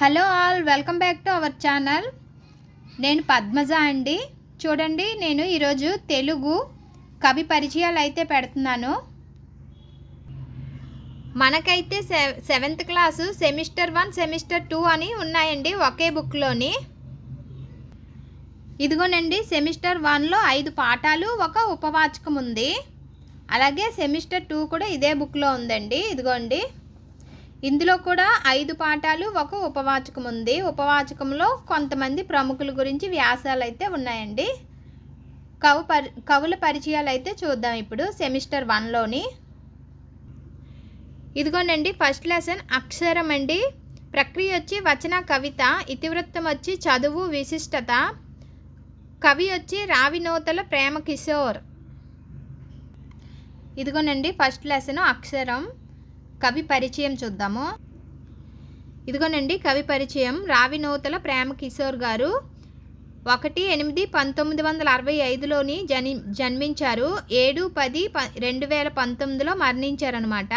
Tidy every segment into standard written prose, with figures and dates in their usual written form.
Hello all, welcome back to our channel. నేను పద్మజ అండి. చూడండి, నేను ఈరోజు తెలుగు కవి పరిచయాలు అయితే పెడుతున్నాను. మనకైతే 7th క్లాసు సెమిస్టర్ 1 సెమిస్టర్ 2 అని ఉన్నాయండి ఒకే బుక్లోని. ఇదిగోనండి, సెమిస్టర్ 1లో 5 పాఠాలు ఒక ఉపవాచకం ఉంది. అలాగే సెమిస్టర్ 2 కూడా ఇదే బుక్లో ఉందండి. ఇదిగోండి, ఇందులో కూడా 5 పాఠాలు ఒక ఉపవాచకం ఉంది. ఉపవాచకంలో కొంతమంది ప్రముఖుల గురించి వ్యాసాలు అయితే ఉన్నాయండి. కవుల పరిచయాలు అయితే చూద్దాం ఇప్పుడు సెమిస్టర్ 1లోని. ఇదిగోనండి, ఫస్ట్ లెసన్ అక్షరం అండి. ప్రక్రియ వచ్చి వచన కవిత, ఇతివృత్తం వచ్చి చదువు విశిష్టత, కవి వచ్చి రావినోతల ప్రేమ కిషోర్. ఇదిగోనండి, ఫస్ట్ లెసన్ అక్షరం. కవి పరిచయం చూద్దాము. ఇదిగోనండి, కవి పరిచయం. రావినోతల ప్రేమ కిషోర్ గారు 1/8/1965లోని జన్మించారు. 7/10/2019లో మరణించారనమాట.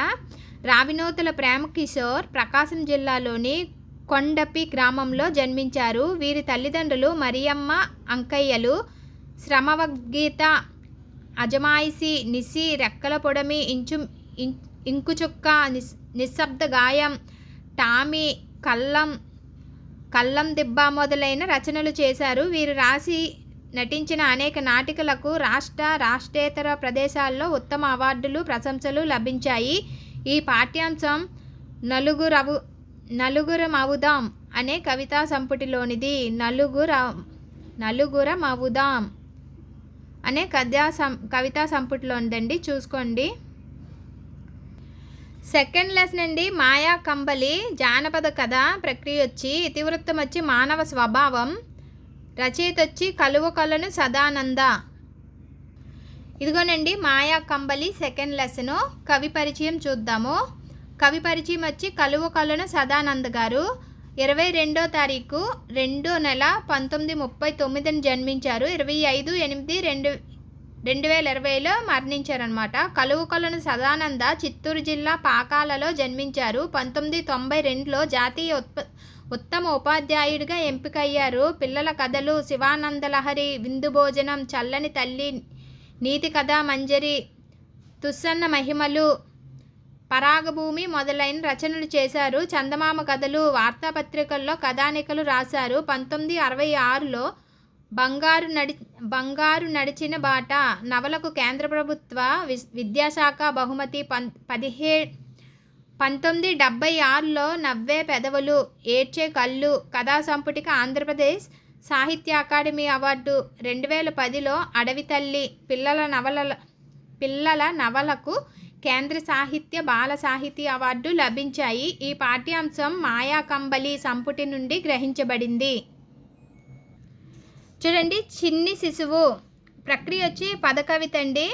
రావినోతల ప్రేమ కిషోర్ ప్రకాశం జిల్లాలోని కొండపి గ్రామంలో జన్మించారు. వీరి తల్లిదండ్రులు మరియమ్మ అంకయ్యలు. శ్రమవగీత, అజమాయిషి, నిసి, రెక్కల పొడమి, ఇంకుచుక్క, నిశ్శబ్ద గాయం, టామీ, కల్లం దిబ్బ మొదలైన రచనలు చేశారు. వీరు రాసి నటించిన అనేక నాటికలకు రాష్ట్రేతర ప్రదేశాల్లో ఉత్తమ అవార్డులు, ప్రశంసలు లభించాయి. ఈ పాఠ్యాంశం నలుగురమవుదాం అనే కవితా సంపుటిలోనిది. నలుగురమవుదాం అనే కవితా సంపుటిలోనిదండి, చూసుకోండి. సెకండ్ లెసన్ అండి, మాయా కంబలి జానపద కథ. ప్రక్రియ వచ్చి ఇతివృత్తం వచ్చి మానవ స్వభావం, రచయిత వచ్చి కలువకొలను సదానంద. ఇదిగోనండి, మాయా కంబలి సెకండ్ లెసను. కవి పరిచయం చూద్దాము. కవి పరిచయం వచ్చి కలువకొలను సదానంద గారు 22వ తారీఖు 2వ నెల 1939 జన్మించారు. 25/8/2020లో మరణించారనమాట. కలువకొలను సదానంద చిత్తూరు జిల్లా పాకాలలో జన్మించారు. 1992లో జాతీయ ఉత్తమ ఉపాధ్యాయుడిగా ఎంపికయ్యారు. పిల్లల కథలు శివానందలహరి, విందు భోజనం, చల్లని తల్లి, నీతి కథ మంజరి, తుస్సన్న మహిమలు, పరాగభూమి మొదలైన రచనలు చేశారు. చందమామ కథలు, వార్తాపత్రికల్లో కథానికలు రాశారు. 1966లో బంగారు నడిచిన బాట నవలకు కేంద్ర ప్రభుత్వ విద్యాశాఖ బహుమతి, 1976లో నవ్వే పెదవులు, ఏడ్చే కళ్ళు కథా సంపుటికి ఆంధ్రప్రదేశ్ సాహిత్య అకాడమీ అవార్డు, 2010లో అడవి తల్లి పిల్లల నవలకు కేంద్ర సాహిత్య బాల సాహితీ అవార్డు లభించాయి. ఈ పాఠ్యాంశం మాయా కంబలి సంపుటి నుండి గ్రహించబడింది. చూడండి, చిన్ని శిశువు. ప్రక్రియ వచ్చి పదకవిత అండి.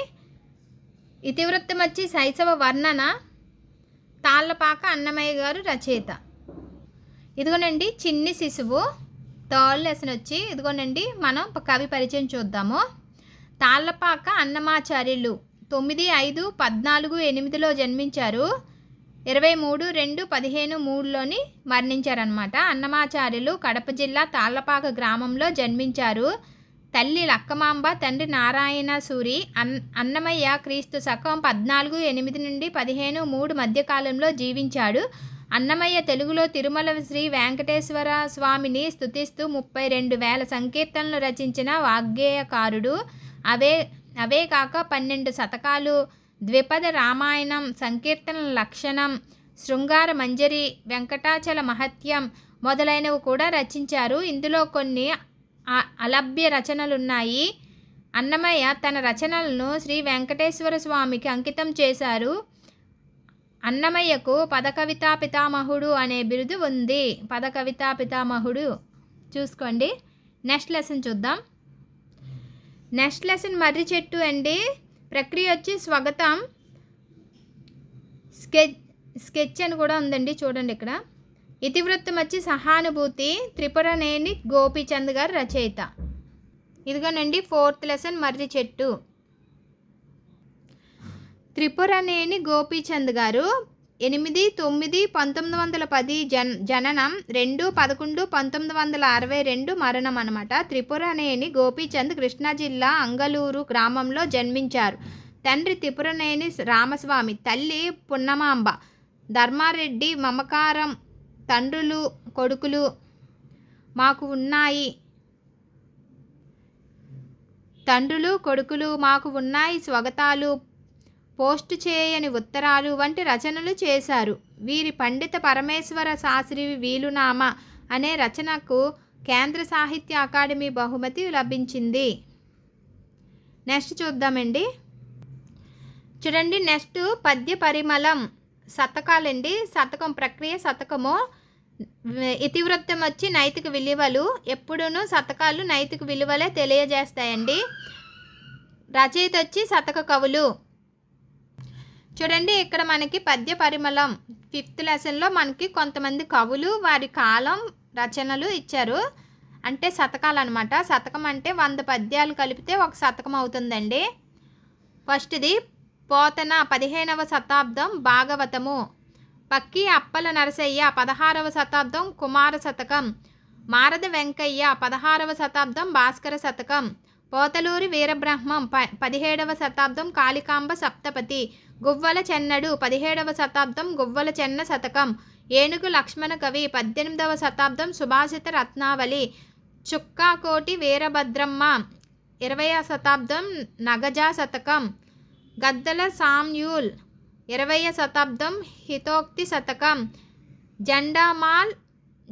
ఇతివృత్తం వచ్చి శైశవ వర్ణన, తాళ్ళపాక అన్నమయ్య గారు రచయిత. ఇదిగోనండి, చిన్ని శిశువు థర్డ్ లెసన్ వచ్చి. ఇదిగోనండి, మనం కవి పరిచయం చూద్దాము. తాళ్ళపాక అన్నమాచార్యులు 9/5/14/8లో జన్మించారు. 23/2/15/3లోని మరణించారనమాట. అన్నమాచార్యులు కడప జిల్లా తాళ్ళపాక గ్రామంలో జన్మించారు. తల్లి లక్కమాంబ, తండ్రి నారాయణ సూరి. అన్నమయ్య క్రీస్తు శకం 14/8 నుండి 15/3 మధ్యకాలంలో జీవించాడు. అన్నమయ్య తెలుగులో తిరుమల శ్రీ వెంకటేశ్వర స్వామిని స్తుతిస్తూ 32,000 సంకీర్తనలు రచించిన వాగ్గేయకారుడు. అవే కాక 12 శతకాలు, ద్విపద రామాయణం, సంకీర్తనల లక్షణం, శృంగార మంజరి, వెంకటాచల మహత్యం మొదలైనవి కూడా రచించారు. ఇందులో కొన్ని అలభ్య రచనలున్నాయి. అన్నమయ్య తన రచనలను శ్రీ వెంకటేశ్వర స్వామికి అంకితం చేశారు. అన్నమయ్యకు పదకవితా పితామహుడు అనే బిరుదు ఉంది. పదకవితా పితామహుడు, చూసుకోండి. నెక్స్ట్ లెసన్ చూద్దాం. నెక్స్ట్ లెసన్ మర్రి చెట్టు అండి. ప్రక్రియ వచ్చి స్వాగతం. స్కెచ్ అని కూడా ఉందండి, చూడండి ఇక్కడ. ఇతివృత్తం వచ్చి సహానుభూతి, త్రిపురనేని గోపీచంద్ గారు రచయిత. ఇదిగోనండి, 4th లెసన్ మర్రి చెట్టు. త్రిపురనేని గోపీచంద్ గారు 8/9/1910 జననం, 2/11/1962 మరణం అనమాట. త్రిపురనేని గోపీచంద్ కృష్ణా జిల్లా అంగలూరు గ్రామంలో జన్మించారు. తండ్రి త్రిపురనేని రామస్వామి, తల్లి పున్నమాంబ. ధర్మారెడ్డి మమకారం. తండ్రులు కొడుకులు మాకు ఉన్నాయి స్వాగతాలు, పోస్టు చేయని ఉత్తరాలు వంటి రచనలు చేశారు. వీరి పండిత పరమేశ్వర శాస్త్రి వీలునామా అనే రచనకు కేంద్ర సాహిత్య అకాడమీ బహుమతి లభించింది. నెక్స్ట్ చూద్దామండి. చూడండి, నెక్స్ట్ పద్య పరిమళం శతకాలండి. శతకం ప్రక్రియ శతకము. ఇతివృత్తం వచ్చి నైతిక విలువలు. ఎప్పుడూనూ శతకాలు నైతిక విలువలే తెలియజేస్తాయండి. రచయిత వచ్చి శతక కవులు. చూడండి, ఇక్కడ మనకి పద్య పరిమళం 5th లెసన్లో మనకి కొంతమంది కవులు వారి కాలం రచనలు ఇచ్చారు. అంటే శతకాలు అనమాట. శతకం అంటే 100 పద్యాలు కలిపితే ఒక శతకం అవుతుందండి. ఫస్ట్ది పోతన 15వ శతాబ్దం భాగవతము. పక్కి అప్పల నరసయ్య 16వ శతాబ్దం కుమార శతకం. మారద వెంకయ్య 16వ శతాబ్దం భాస్కర శతకం. పోతలూరి వీరబ్రహ్మం 17వ శతాబ్దం కాళికాంబ సప్తపతి. గువ్వల చెన్నడు 17వ శతాబ్దం గువ్వల చెన్న శతకం. ఏనుగు లక్ష్మణ కవి 18వ శతాబ్దం సుభాషిత రత్నావళి. చుక్కాకోటి వీరభద్రమ్మ 20వ శతాబ్దం నగజా శతకం. గద్దల సామ్యూల్ 20వ శతాబ్దం హితోక్తి శతకం.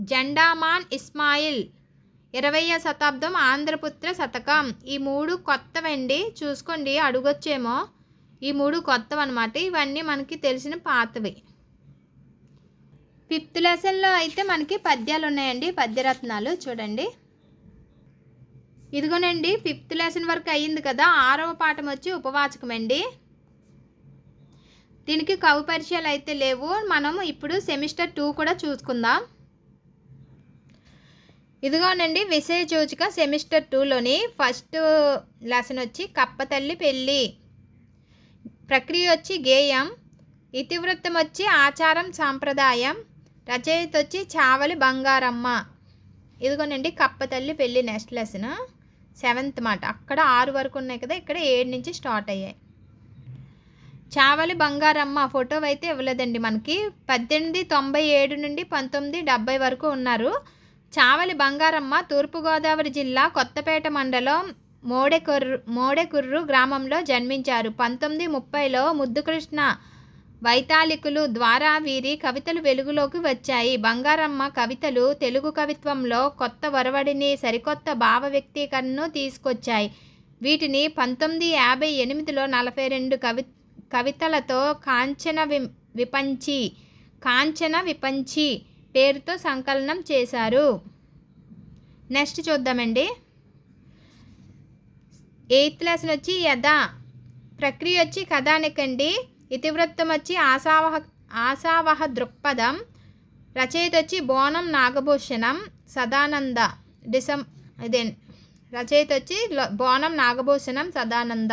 జెండామాన్ ఇస్మాయిల్ 20వ శతాబ్దం ఆంధ్రపుత్ర శతకం. ఈ 3 కొత్తవండి, చూసుకోండి, అడుగొచ్చేమో. ఈ 3 కొత్తవన్నమాట. ఇవన్నీ మనకి తెలిసిన పాతవి. 5th లెసన్లో అయితే మనకి పద్యాలు ఉన్నాయండి, పద్యరత్నాలు. చూడండి, ఇదిగోనండి 5th లెసన్ వరకు అయ్యింది కదా. 6వ పాఠం వచ్చి ఉపవాచకం అండి. దీనికి కవి పరిచయాలు అయితే లేవు. మనం ఇప్పుడు సెమిస్టర్ 2 కూడా చూసుకుందాం. ఇదిగోనండి విషయ సూచిక సెమిస్టర్ 2లోని ఫస్ట్ లెసన్ వచ్చి కప్పతల్లి పెళ్ళి. ప్రక్రియ వచ్చి గేయం. ఇతివృత్తం వచ్చి ఆచారం సాంప్రదాయం. రచయిత వచ్చి చావలి బంగారమ్మ. ఇదిగోనండి కప్పతల్లి పెళ్ళి నెక్స్ట్ లెసన్ 7th మాట. అక్కడ 6 వరకు ఉన్నాయి కదా, ఇక్కడ 7 నుంచి స్టార్ట్ అయ్యాయి. చావలి బంగారమ్మ ఫోటో అయితే ఇవ్వలేదండి మనకి. 1897 నుండి 1970 వరకు ఉన్నారు. చావలి బంగారమ్మ తూర్పుగోదావరి జిల్లా కొత్తపేట మండలం మోడెకుర్రు గ్రామంలో జన్మించారు. 1930లో ముద్దుకృష్ణ వైతాళికులు ద్వారా వీరి కవితలు వెలుగులోకి వచ్చాయి. బంగారమ్మ కవితలు తెలుగు కవిత్వంలో కొత్త ఒరవడిని, సరికొత్త భావ వ్యక్తీకరణను తీసుకొచ్చాయి. వీటిని 1958లో 42 కవితలతో కాంచన విపంచి పేరుతో సంకలనం చేశారు. నెక్స్ట్ చూద్దామండి. 8th లెసన్ వచ్చి యథా. ప్రక్రియ వచ్చి కథానికండి. ఇతివృత్తం వచ్చి ఆశావహ దృక్పథం. రచయిత వచ్చి బోనం నాగభూషణం సదానంద. రచయిత వచ్చి బోనం నాగభూషణం సదానంద.